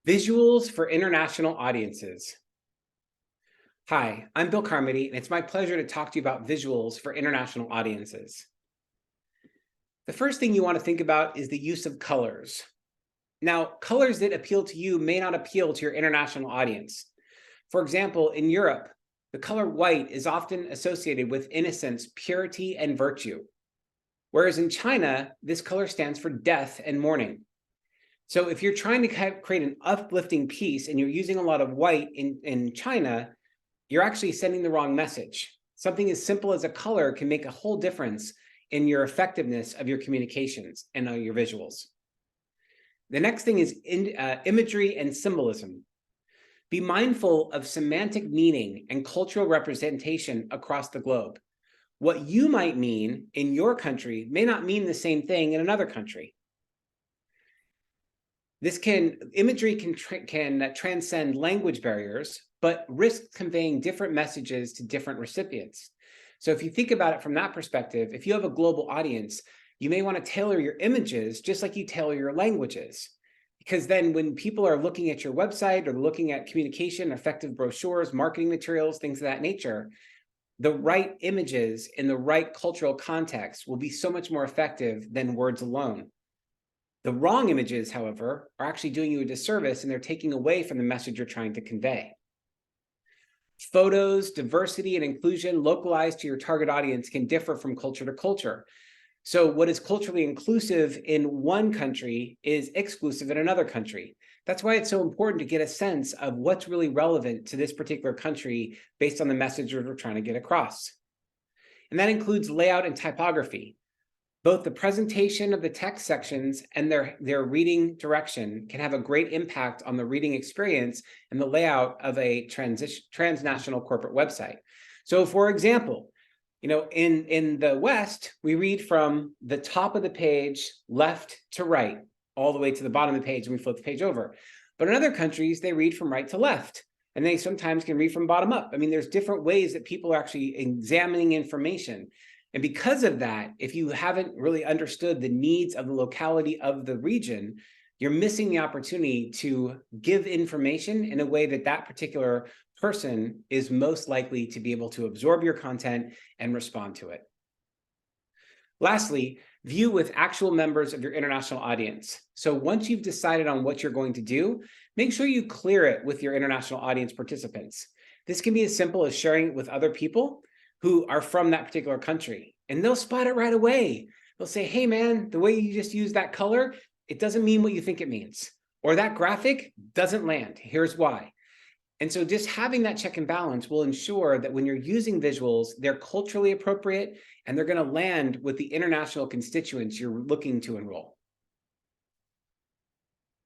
Visuals for international audiences. Hi, I'm Bill Carmody, and it's my pleasure to talk to you about visuals for international audiences. The first thing you want to think about is the use of colors. Now, colors that appeal to you may not appeal to your international audience. For example, in Europe, the color white is often associated with innocence, purity, and virtue. Whereas in China, this color stands for death and mourning. So if you're trying to create an uplifting piece and you're using a lot of white in China, you're actually sending the wrong message. Something as simple as a color can make a whole difference in your effectiveness of your communications and your visuals. The next thing is imagery and symbolism. Be mindful of semantic meaning and cultural representation across the globe. What you might mean in your country may not mean the same thing in another country. Imagery can transcend language barriers, but risks conveying different messages to different recipients. So if you think about it from that perspective, if you have a global audience, you may want to tailor your images just like you tailor your languages. Because then when people are looking at your website or looking at communication, effective brochures, marketing materials, things of that nature, the right images in the right cultural context will be so much more effective than words alone. The wrong images, however, are actually doing you a disservice and they're taking away from the message you're trying to convey. Photos, diversity, and inclusion localized to your target audience can differ from culture to culture. So what is culturally inclusive in one country is exclusive in another country. That's why it's so important to get a sense of what's really relevant to this particular country based on the message we're trying to get across. And that includes layout and typography. Both the presentation of the text sections and their reading direction can have a great impact on the reading experience and the layout of a transnational corporate website. So for example, in the West, we read from the top of the page, left to right, all the way to the bottom of the page, and we flip the page over. But in other countries, they read from right to left, and they sometimes can read from bottom up. I mean, there's different ways that people are actually examining information. And because of that, if you haven't really understood the needs of the locality of the region, you're missing the opportunity to give information in a way that that particular person is most likely to be able to absorb your content and respond to it. Lastly, view with actual members of your international audience. So once you've decided on what you're going to do, make sure you clear it with your international audience participants. This can be as simple as sharing it with other people who are from that particular country, and they'll spot it right away. They'll say, hey man, the way you just used that color, it doesn't mean what you think it means. Or that graphic doesn't land, here's why. And so just having that check and balance will ensure that when you're using visuals, they're culturally appropriate and they're going to land with the international constituents you're looking to enroll.